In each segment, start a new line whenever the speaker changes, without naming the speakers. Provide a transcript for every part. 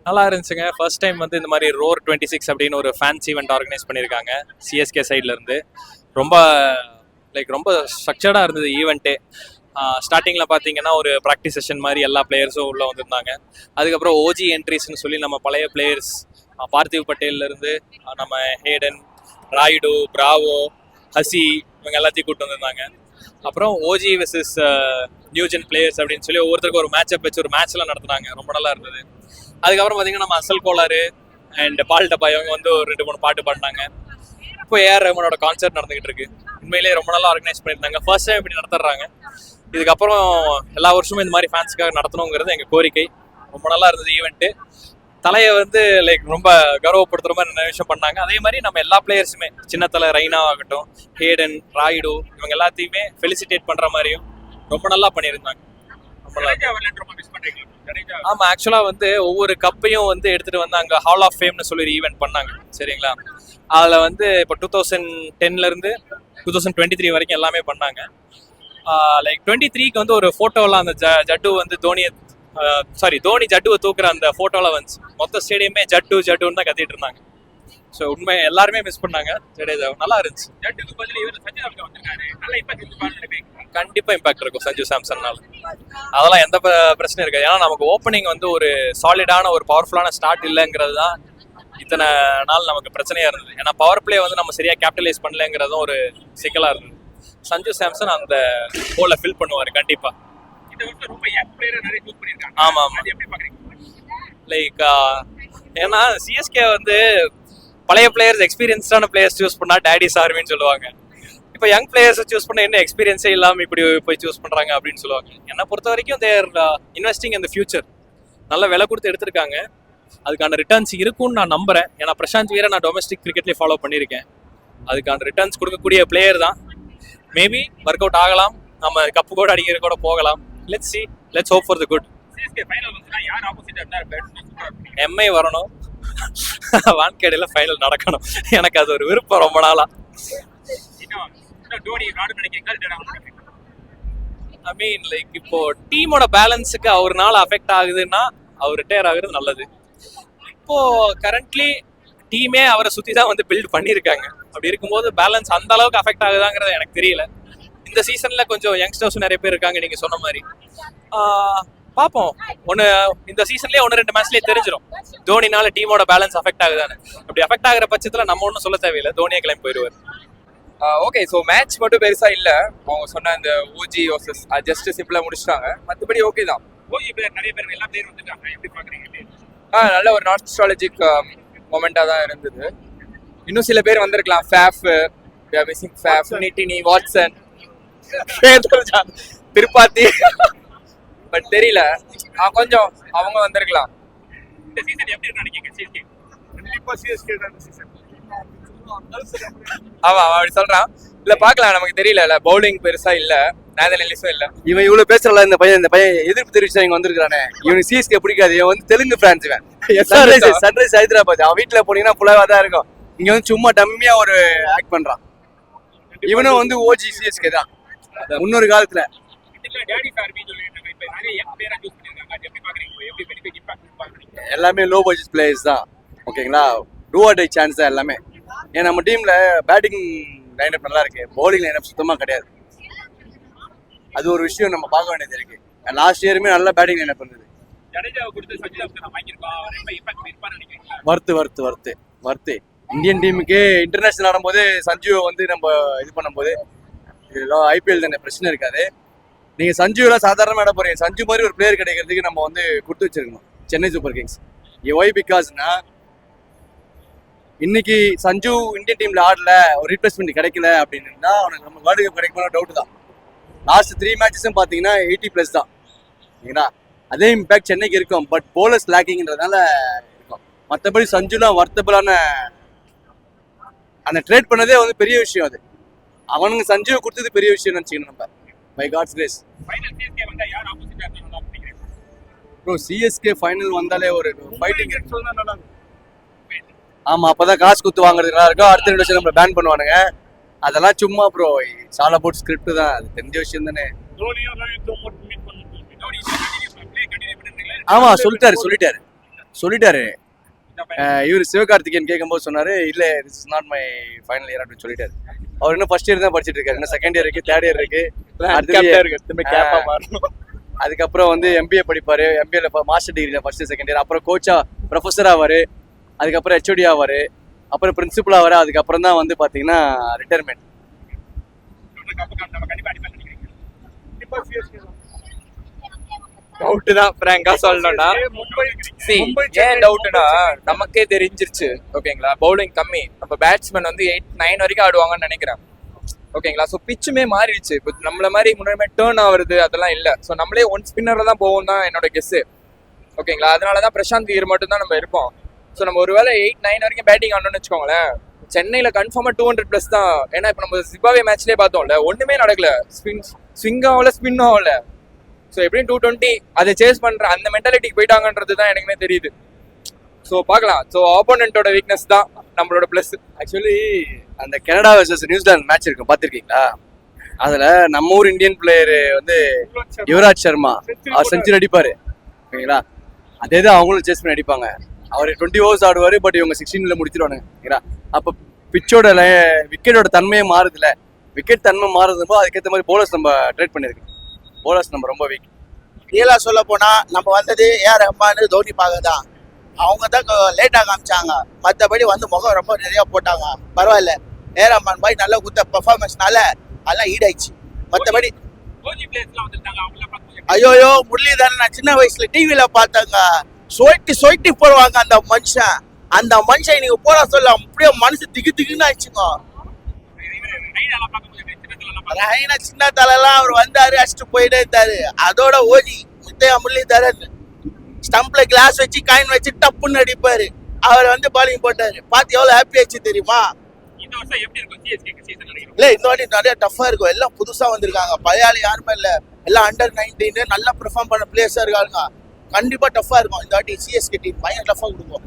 நல்லா இருந்துச்சுங்க. First time வந்து இந்த மாதிரி ரோர் 26 அப்படின்னு ஒரு ஃபேன்ஸ் ஈவெண்ட் ஆர்கனைஸ் பண்ணியிருக்காங்க சிஎஸ்கே சைட்ல இருந்து. ரொம்ப ரொம்ப ஸ்ட்ரக்சர்டாக இருந்தது ஈவெண்ட்டே. ஸ்டார்டிங்கில் பார்த்தீங்கன்னா ஒரு ப்ராக்டிஸ் செஷன் மாதிரி எல்லா பிளேயர்ஸும் உள்ளே வந்திருந்தாங்க. அதுக்கப்புறம் ஓஜி என்ட்ரிஸ்ன்னு சொல்லி நம்ம பழைய பிளேயர்ஸ் பார்த்திவ் பட்டேல்லேருந்து நம்ம ஹேடன், ராயுடு, பிராவோ, ஹசி இவங்க எல்லாத்தையும் கூப்பிட்டு வந்திருந்தாங்க. அப்புறம் ஓஜி வெர்சஸ் நியூஜென் பிளேயர்ஸ் அப்படின்னு சொல்லி ஒவ்வொருத்தருக்கும் ஒரு மேட்சப் வச்சு ஒரு மேட்ச்லாம் நடத்துனாங்க. ரொம்ப நல்லா இருந்தது. அதுக்கப்புறம் பார்த்தீங்கன்னா நம்ம அசல் கோளாறு அண்ட் பால் டப்பா இவங்க வந்து ஒரு 2-3 பாட்டு பாடினாங்க. இப்போ ஏஆர் ரஹ்மானோட கான்சர்ட் நடந்துகிட்டு இருக்கு. உண்மையிலேயே ரொம்ப நல்லா ஆர்கனைஸ் பண்ணியிருந்தாங்க. ஃபர்ஸ்ட் டைம் இப்படி நடத்துறாங்க. இதுக்கப்புறம் எல்லா வருஷமும் இந்த மாதிரி ஃபேன்ஸுக்காக நடத்தணுங்கிறது எங்கள் கோரிக்கை. ரொம்ப நல்லா இருந்தது ஈவெண்ட்டு. தலையை வந்து ரொம்ப கௌரவப்படுத்துற மாதிரி நிறைய விஷயம் பண்ணாங்க. அதே மாதிரி நம்ம எல்லா பிளேயர்ஸுமே சின்ன தலை ரைனா ஆகட்டும், ஹேடன், ராயுடு இவங்க எல்லாத்தையுமே ஃபெலிசிட்டேட் பண்ற மாதிரியும் ரொம்ப நல்லா பண்ணியிருந்தாங்க. ஆமா, ஆக்சுவலா வந்து ஒவ்வொரு கப்பையும் வந்து எடுத்துட்டு வந்து அங்க ஹால் ஆஃப் ஃபேம்னு சொல்லி ஈவெண்ட் பண்ணாங்க. சரிங்களா, அதுல வந்து இப்போ 2010ல இருந்து 2023 வரைக்கும் எல்லாமே பண்ணாங்க. 23க்கு வந்து ஒரு போட்டோலாம் அந்த ஜட்டு வந்து தோனி ஜட்டுவை தூக்குற அந்த போட்டோல வந்துச்சு. மொத்த ஸ்டேடியமே ஜட்டுன்னு தான் கத்திட்டு இருந்தாங்க. ஸோ உண்மை எல்லாருமே மிஸ் பண்ணாங்க ஜடேஜா. நல்லா இருந்துச்சு. கண்டிப்பா இம்பாக்ட் இருக்கும் சஞ்சு சாம்சன்னால. அதெல்லாம் எந்த பிரச்சனையும் இருக்காது. ஏன்னா நமக்கு ஓப்பனிங் வந்து ஒரு சாலிடான ஒரு பவர்ஃபுல்லான ஸ்டார்ட் இல்லைங்கிறது தான் இத்தனை நாள் நமக்கு பிரச்சனையா இருந்தது. ஏன்னா பவர் பிளே வந்து நம்ம சரியா கேபிட்டலைஸ் பண்ணலங்கிறதும் ஒரு சிக்கலா இருந்தது. சஞ்சு சாம்சன் அந்த ஹோலை ஃபில் பண்ணுவாரு கண்டிப்பா. ஆமா ஆமா. ஏன்னா சிஎஸ்கே வந்து பழைய பிளேயர்ஸ் எக்ஸ்பீரியன்ஸ்டான பிளேயர்ஸ் சூஸ் பண்ணா டேடிஸ் ஆர்மின்னு சொல்லுவாங்க. இப்போ யங் பிளேயர்ஸ் சூஸ் பண்ண என்ன எக்ஸ்பீரியன்ஸே இல்லாம இப்படி போய் சூஸ் பண்றாங்க அப்படின்னு சொல்லுவாங்க. என்னை பொறுத்த வரைக்கும் தேர் இன்வெஸ்டிங் இன் தி ஃபியூச்சர். நல்ல விலை கொடுத்து எடுத்திருக்காங்க. அதுக்கான ரிட்டர்ன்ஸ் இருக்கும்னு நான் நம்புறேன். ஏன்னா பிரசாந்த் வீரை நான் டொமஸ்டிக் கிரிக்கெட்லேயே ஃபாலோ பண்ணியிருக்கேன். அதுக்கான ரிட்டர்ன்ஸ் கொடுக்கக்கூடிய பிளேயர் தான். மேபி ஒர்க் அவுட் ஆகலாம். நம்ம கப்பு கூட அடிக்கிற கூட போகலாம். Let's see, let's hope for the good. Mi வரணும், வான்கேடையில் ஃபைனல் நடக்கணும். எனக்கு அது ஒரு விருப்பம் ரொம்ப நாளா. ஐ மீன் இப்போ டீமோட பேலன்ஸுக்கு அவர்னால அஃபெக்ட் ஆகுதுன்னா அவர் ரிட்டையர் ஆகுறது நல்லது. இப்போ கரண்ட்லி டீமே அவரை சுற்றி தான் வந்து பில்ட் பண்ணியிருக்காங்க. அப்படி இருக்கும்போது பேலன்ஸ் அந்த அளவுக்கு அஃபெக்ட் ஆகுதாங்கிறது எனக்கு தெரியல. இந்த சீசன்ல கொஞ்சம் யங்ஸ்டர்ஸும் நிறைய பேர் இருக்காங்க நீங்க சொன்ன மாதிரி. பார்ப்போம், இந்த சீசன்லேயே 1-2 மேட்ச்லேயே தெரிஞ்சிடும் தோனினால டீமோட பேலன்ஸ் அஃபெக்ட் ஆகுதானு. அப்படி அஃபெக்ட் ஆகிற பட்சத்தில் நம்ம ஒன்றும் சொல்ல தேவையில்லை, தோனியே கிளம்பி போயிடுவார்.
ஓகே, ஸோ மேட்ச் மட்டும் பெருசா இல்லை. அவங்க சொன்ன அந்த ஓஜி வர்சஸ் ஜஸ்ட் சிம்பிளா முடிச்சிட்டாங்க. மற்றபடி ஓகே தான். ஓஜி பிளேயர் நிறைய பேர் எல்லா பிளேயரும் வந்துட்டாங்க. எப்படி பார்க்குறீங்க? நல்ல ஒரு நாஸ்டாலஜிக் மொமெண்ட்டாக தான் இருந்தது. இன்னும் சில பேர் வந்திருக்கலாம். ஃபேஃப், நிட்டினி, வாட்சன், திருப்பாத்தி, பட் தெரியல. கொஞ்சம் அவங்க வந்திருக்கலாம். ஆமா அப்படி சொல்றான். இல்ல பாக்கலாம், நமக்கு தெரியல. பவுலிங் பெருசா இல்ல, நேதர்லாண்ட்ஸும் இல்ல.
இவன் இவ்வளவு பேசுறல, இந்த பையன் எதிர்ப்பு தெரிவிச்சா இங்க வந்திருக்கானே. இவனுக்கு சிஎஸ்கே பிடிக்காது. இவன் வந்து தெலுங்கு பிரான்ஸ். சன்ரைஸ் ஹைதராபாத். அவன் வீட்டுல போனீங்கன்னா புலவா தான் இருக்கும். இங்க வந்து சும்மா டம்மியா ஒரு ஆக்ட் பண்றான். இவனும் வந்து ஓஜி சிஎஸ்கே தான் முன்னொரு காலத்துல. எல்லாமே லோ பட்ஜெட் பிளேயர்ஸ் தான். ஓகேங்களா, டூ ஆர் டை சான்ஸ் தான் எல்லாமே. ஏன் நம்ம டீம்ல பேட்டிங் லைனப் நல்லா இருக்கு, பவுலிங் லைனப் சுத்தமா கிடையாது. அது ஒரு விஷயம் நம்ம பார்க்க வேண்டியது இருக்கு. லாஸ்ட் இயருமே நல்ல பேட்டிங் லைனப் இருந்தது. வர்த்து இந்தியன் டீமுக்கு இன்டர்நேஷனல் ஆடும்போது சஞ்சுவை வந்து நம்ம இது பண்ணும்போது ஐபிஎல் தானே, பிரச்சனை இருக்காது. நீங்க சஞ்சுலாம் சாதாரணமா ஆட போறீங்க. சஞ்சு மாதிரி ஒரு பிளேயர் கிடைக்கிறதுக்கு நம்ம வந்து கொடுத்து வச்சிருக்கணும் சென்னை சூப்பர் கிங்ஸ். ஒய் பிகாஸ்னா இன்னைக்கு சஞ்சு இந்தியன் டீம்ல ஆடல, ஒரு ரீப்ளேஸ்மெண்ட் கிடைக்கல அப்படின்னா அவனுக்கு நம்ம வேர்ல்டு கப் கிடைக்குமா டவுட் தான். லாஸ்ட் 3 மேட்சஸும் பார்த்தீங்கன்னா 80+ தான். சரிங்களா, அதே இம்பேக்ட் சென்னைக்கு இருக்கும். பட் போலர்ஸ் லேக்கிங்ன்றதுனால இருக்கும். மற்றபடி சஞ்சுலாம் வர்த்தபிளான அந்த ட்ரேட் பண்ணதே வந்து பெரிய விஷயம். அது அவனுங்க சஞ்சுவை கொடுத்தது பெரிய விஷயம் நினச்சிக்கணும் நம்ம. By God's grace. Bro CSK final வந்தாலே ஒரு ஃபைட்டிங். ஆமா, அப்பதான் காசு குத்து வாங்குறது நல்லா இருக்கும். அடுத்த 2 வருஷம் நம்ம பேன் பண்ணுவானுங்க. அதெல்லாம் சும்மா ப்ரோ, சால் அபவுட் ஸ்கிரிப்ட் தான். அது தெரிஞ்ச விஷயம் தானே. ஆமா சொல்லிட்டாரு. சொல்லிட்டாரு. இவர் சிவகார்த்திகேயன் கேட்கும்போது சொன்னாரு இல்ல this is not my final year அப்படின்னு சொல்லிட்டாரு. அவர் இன்னும் ஃபர்ஸ்ட் இயர் தான் படிச்சிட்டு இருக்காரு, இன்னும் செகண்ட் இயர் இருக்கு, தேர்ட் இயர் இருக்கு. அதுக்கப்புறம் வந்து எம்பிஏ படிப்பாரு, எம்பிஏல மாஸ்டர் டிகிரில ஃபர்ஸ்ட் செகண்ட் இயர், அப்புறம் கோச்சா ப்ரொஃபஸர் ஆவாரு, அதுக்கப்புறம் ஹெச்ஓடி ஆவாரு, அப்புறம் பிரின்சிபல் ஆவாரு, அதுக்கப்புறம் தான் வந்து பாத்தீங்கன்னா ரிட்டையர்மெண்ட்.
டவுட் தான் பிராங்கா சொல்லணும்னா. ஏன் டவுட்னா நமக்கே தெரிஞ்சிருச்சு ஓகேங்களா, பவுலிங் கம்மி, நம்ம பேட்ஸ்மேன் வந்து 8-9 வரைக்கும் ஆடுவாங்கன்னு நினைக்கிறேன் ஓகேங்களா. ஸோ பிச்சுமே மாறிடுச்சு. இப்போ நம்மள மாதிரி முன்னாடி டேர்ன் ஆகுறது அதெல்லாம் இல்லை. ஸோ நம்மளே ஒன் ஸ்பின்னர்ல தான் போவோம் தான் என்னோட கெஸ்ஸு ஓகேங்களா. அதனால தான் பிரசாந்த் ஐயர் மட்டும் தான் நம்ம இருப்போம். ஸோ நம்ம ஒருவேளை 8-9 வரைக்கும் பேட்டிங் ஆடணும்னு வச்சுக்கோங்களேன், சென்னையில கன்ஃபார்மா 200+ தான். ஏன்னா இப்போ நம்ம ஜிம்பாப்வே மேட்ச்லேயே பார்த்தோம்ல, ஒண்ணுமே நடக்கல, ஸ்விங் ஆகல, ஸ்பின் ஆகல. ஸோ எப்படியும் 220 அதை சேஸ் பண்ற அந்த மென்டாலிட்டிக்கு போயிட்டாங்கன்றது தான் எனக்குமே தெரியுது. ஸோ பார்க்கலாம். ஸோ ஆப்போனன்ட்டோட வீக்னஸ் தான் நம்மளோட ப்ளஸ்.
ஆக்சுவலி அந்த கனடா வர்சஸ் நியூசிலாந்து மேட்ச் இருக்கும் பார்த்துருக்கீங்களா? அதுல நம்ம ஊர் இந்தியன் பிளேயர் வந்து யுவராஜ் சர்மா அவர் செஞ்சுரி அடிப்பாரு ஓகேங்களா. அதே தான் அவங்களும் சேஸ் பண்ணி அடிப்பாங்க. அவர் 20 ஓவர்ஸ் ஆடுவாரு, பட் இவங்க 16ல முடிச்சிருவானுங்க ஓகேங்களா. அப்போ பிச்சோட விக்கெட்டோட தன்மையே மாறுதுல, விக்கெட் தன்மை மாறுதுப்போ அதுக்கேற்ற மாதிரி போலர்ஸ் நம்ம ட்ரேட் பண்ணிருக்கு. போலர்ஸ் நம்ம ரொம்ப வீக்.
ரியலா சொல்ல போனா நம்ம வந்தது ஏஆர் ரஹ்மான் தோனி பார்க்க தான். அவங்க தான் லேட்டா காமிச்சாங்க, மற்றபடி வந்து முகம் ரொம்ப நிறைய போட்டாங்க. பரவாயில்ல, ஏஆர் ரஹ்மான் பாய் நல்ல குத்த பெர்ஃபார்மன்ஸ்னால அதெல்லாம் ஈடாயிடுச்சு. மற்றபடி ஐயோயோ முரளிதரன் நான் சின்ன வயசுல டிவில பார்த்தாங்க, சொயிட்டி போடுவாங்க அந்த மனுஷன். அந்த மனுஷன் நீங்க போட சொல்ல அப்படியே மனசு திகுன்னு ஆயிடுச்சுங்க. ரஹீனா சின்ன தலைலாம் அவர் வந்தாரு, அடிச்சுட்டு போயிட்டே இருந்தாரு. அதோட ஓஜி முத்தையா முரளிதரன் ஸ்டம்ப்ல கிளாஸ் வச்சு காயின் வச்சு டப்புன்னு அடிப்பாரு. அவர் வந்து பாலிங் போட்டாரு, பார்த்து எவ்வளவு ஹாப்பி ஆச்சு தெரியுமா? இல்ல இந்த வாட்டி நிறைய டஃபா இருக்கும், எல்லாம் புதுசா வந்திருக்காங்க, பழைய ஆளு யாருமே இல்ல, எல்லாம் under-19 நல்லா பெர்ஃபார்ம் பண்ண பிளேயர்ஸா இருக்காங்க. கண்டிப்பா டஃபா இருக்கும் இந்த வாட்டி. சிஎஸ்கே டீம் பயங்கர டஃபா கொடுக்கும்.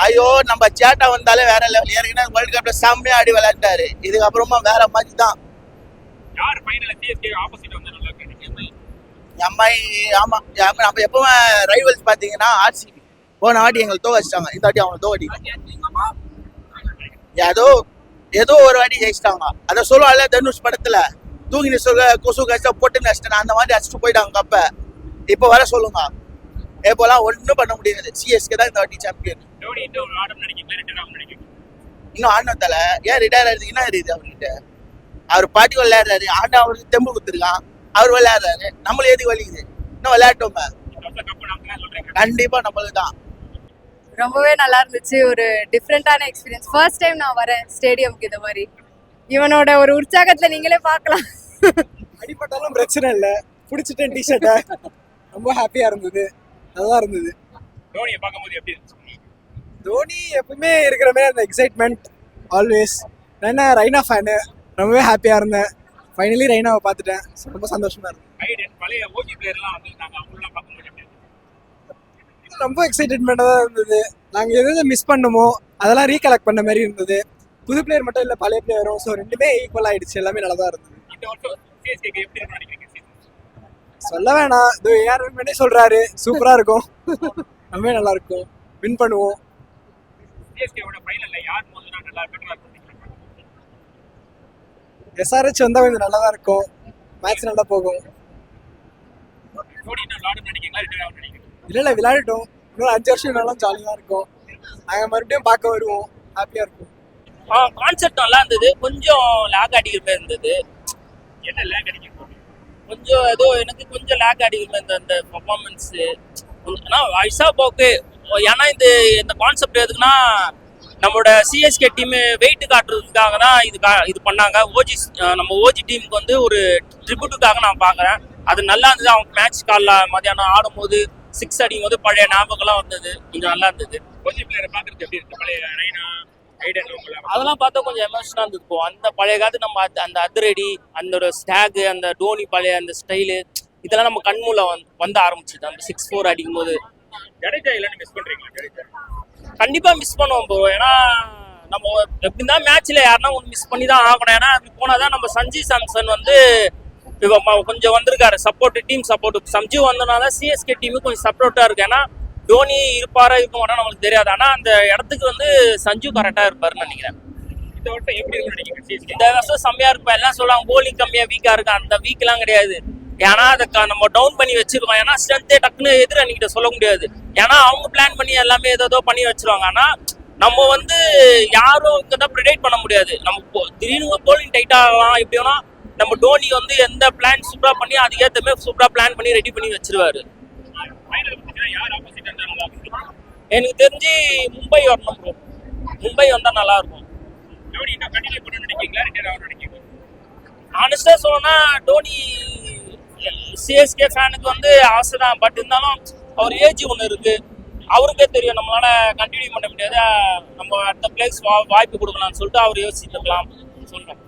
ஐயோ நம்ம சேட்டா வந்தாலே வேற லெவல். ஏற்கனவே வேர்ல்ட் கப்ல செம்மையா ஆடி விளையாண்டாரு, இதுக்கப்புறமா வேற மாதிரி தான். எம்ஐ ஆமா, நம்ம எப்பவுமே ரைவல்ஸ் பாத்தீங்கன்னா ஆர்சிபி. போன வாட்டி எங்களுக்கு தோவச்சிட்டாங்க, இந்த வாட்டி அவங்க தோவடி ஏதோ ஒரு வாட்டி ஜெயிச்சிட்டாங்க. அதை சொல்லுவாங்கல்ல தனுஷ் படத்துல, தூங்கின சொல்ல கொசு கஷ்ட போட்டு நஷ்டம், அந்த மாதிரி அடிச்சுட்டு போயிட்டாங்க கப்ப. இப்ப வர சொல்லுங்க, இப்போலாம் ஒன்றும் பண்ண முடியாது. சிஎஸ்கே தான் இந்த வாட்டி சாம்பியன். இன்னும் ஆடின தலை ஏன் ரிட்டையர் ஆயிடுது, என்ன இருக்குது அவர்கிட்ட? அவர் பாட்டி விளையாடுறாரு, ஆண்டா அவருக்கு தெம்பு கொடுத்துருக்கான், அவர் விளையாடுறாரு, நம்மள எதுக்கு வலிக்குது? இன்னும் விளையாட்டோமே, கண்டிப்பா நம்மளுக்கு தான்.
ரொம்பவே நல்லா இருந்துச்சு, ஒரு டிஃப்ரெண்டான எக்ஸ்பீரியன்ஸ். ஃபர்ஸ்ட் டைம் நான் வரேன் ஸ்டேடியம்க்கு. இந்த மாதிரி இவனோட ஒரு உற்சாகத்துல நீங்களே பார்க்கலாம்.
அடிப்பட்டாலும் பிரச்சனை இல்லை, பிடிச்சிட்டேன் டிஷர்ட்டை, ரொம்ப ஹாப்பியா இருந்தது, நல்லா இருந்தது.
தோனியை பார்க்கும்போது எப்படி இருந்துச்சு?
தோனி எப்பவுமே இருக்கிற மாதிரி அந்த எக்ஸைட்மெண்ட் ஆல்வேஸ். நான் ரெய்னா ஃபேனு, ரொம்பவே ஹாப்பியா இருந்தேன். ஃபைனலி ரெய்னாவை பார்த்துட்டேன், ரொம்ப சந்தோஷமா இருக்கு.
பழைய ஓஜி பிளேயர்லாம் வந்திருந்தாங்க, அவங்களெல்லாம் பார்க்கும்போது எப்படி இருந்துச்சு?
ரொம்ப எக்ஸைட்மெண்ட்டாக தான் இருந்தது. நாங்கள் எது மிஸ் பண்ணுமோ அதெல்லாம் ரீகலெக்ட் பண்ண மாதிரி இருந்தது. புது பிளேயர் மட்டும் இல்லை, பழைய பிளேயரும். ஸோ ரெண்டுமே ஈக்குவல் ஆயிடுச்சு, எல்லாமே நல்லா தான் இருந்தது.
இந்த வருஷம் சிஎஸ்கேக்கு எப்படி இருக்கும்னு நினைக்கிறீங்க?
சொல்ல வேணாம், இது யாருமே சொல்றாரு, சூப்பரா இருக்கும், ரொம்ப நல்லா இருக்கும், வின் பண்ணுவோம்.
சிஎஸ்கேவோட ஃபைனல்ல யார் மோதுனா நல்லா பெட்டரா இருக்கும்?
எஸ்ஆர்ஹெச் வந்தா கொஞ்சம் நல்லா தான் இருக்கும், மேட்ச் நல்லா போகும்.
தோனி இன்னும் விளையாடும் நினைக்கிறீங்களா, ரிட்டையர் ஆகும் நினைக்கிறீங்க?
இல்லை விளையாடட்டும், இன்னும் 5 வருஷம் நல்லா ஜாலியாக இருக்கும். நாங்கள் மறுபடியும் பார்க்க வருவோம், ஹாப்பியாக இருக்கும்.
கான்செப்ட் நல்லா இருந்தது, கொஞ்சம் லேக் அடிக்கிற மாதிரி இருந்தது.
என்ன லேக் அடிக்கிறது?
கொஞ்சம் ஏதோ எனக்கு கொஞ்சம் லேக் அடிக்கிற மாதிரி அந்த பர்ஃபார்மன்ஸு. ஆனால் ஐசா போக்கு, ஏன்னா இந்த கான்செப்ட் எதுக்குன்னா நம்மளோட சிஎஸ்கே டீமு வெயிட் காட்டுறதுக்காக தான் இது பண்ணாங்க. நம்ம ஓஜி டீமுக்கு வந்து ஒரு ட்ரிபியூட்டுக்காக நான் பார்க்குறேன். அது நல்லா இருந்தது. அவங்க மேட்ச் காலைல மதியானம் ஆடும்போது 6 அடிக்கும் போது பழைய ஞாபகம்லாம் வந்தது, கொஞ்சம் நல்லா இருந்தது.
ஓஜி பிளேயரை பார்க்குறது எப்படி இருக்கு? பழைய ரெய்னா
அதெல்லாம் பார்த்தா கொஞ்சம் எமோஷனாக இருந்துருக்கும். அந்த பழைய காலத்து நம்ம அந்த அதிரடி, அந்த ஸ்டாகு, அந்த டோனி பழைய அந்த ஸ்டைலு, இதெல்லாம் நம்ம கண்மூல வந்து ஆரம்பிச்சுது. அந்த 6-4 அடிக்கும் போது
ஜடேஜா இல்லைன்னு மிஸ் பண்றீங்களா? ஜடேஜா
கண்டிப்பா மிஸ் பண்ணுவோம் ப்ரோ. ஏன்னா நம்ம எப்படி இருந்தாலும் மேட்ச்ல யாருன்னா ஒன்று மிஸ் பண்ணி தான் ஆகணும். ஏன்னா அப்படி போனாதான் நம்ம சஞ்சு சாம்சன் வந்து இப்போ கொஞ்சம் வந்திருக்காரு சப்போர்ட், டீம் சப்போர்ட். சஞ்சு வந்தனால சிஎஸ்கே டீமுக்கு கொஞ்சம் சப்போர்ட்டா இருக்கு. ஏன்னா டோனி இருப்பாரா இருக்க மாட்டா நம்மளுக்கு தெரியாது. ஆனா அந்த இடத்துக்கு வந்து சஞ்சு கரெக்டா இருப்பாருன்னு நினைக்கிறேன்.
இந்த வருஷம் எப்படி இருக்குன்னு நினைக்கிறீங்க சிஎஸ்கே?
இந்த வருஷம் செம்மையா இருப்பா. எல்லாம் சொல்லுவாங்க போலிங் கம்மியா வீக்கா இருக்கு. அந்த வீக் எல்லாம் கிடையாது. ஏன்னா அதை நம்ம டவுன் பண்ணி வச்சிருக்கோம். ஏன்னா ஸ்ட்ரென்த்தே டக்குன்னு எதிர அன்னைக்கிட்ட சொல்ல முடியாது. ஏன்னா அவங்க பிளான் பண்ணி எல்லாமே ஏதோ பண்ணி வச்சிருவாங்க. ஆனா நம்ம வந்து யாரும் இங்கதான் ப்ரிடிக்ட் பண்ண முடியாது. நம்ம திடீர்னு போலிங் டைட் ஆகலாம். எப்படின்னா நம்ம டோனி வந்து எந்த பிளான் சூப்பரா பண்ணி அதுக்கேற்ற மாதிரி சூப்பரா பிளான் பண்ணி ரெடி பண்ணி வச்சிருவாரு. எனக்கு தெரிஞ்சு மும்பை வரணும் ப்ரோ. மும்பை வந்தா நல்லா இருக்கும். ஆனஸ்டா சொல்லணும்னா டோனி சிஎஸ்கே ஃபேனுக்கு வந்து ஆசை தான். பட் இருந்தாலும் அவர் ஏஜ் ஒன்று இருக்கு. அவருக்கே தெரியும் நம்மளால கண்டினியூ பண்ண முடியாது. நம்ம அடுத்த பிளேஸ் வாய்ப்பு கொடுக்கலாம்னு சொல்லிட்டு அவர் யோசிச்சுக்கலாம் சொல்றேன்.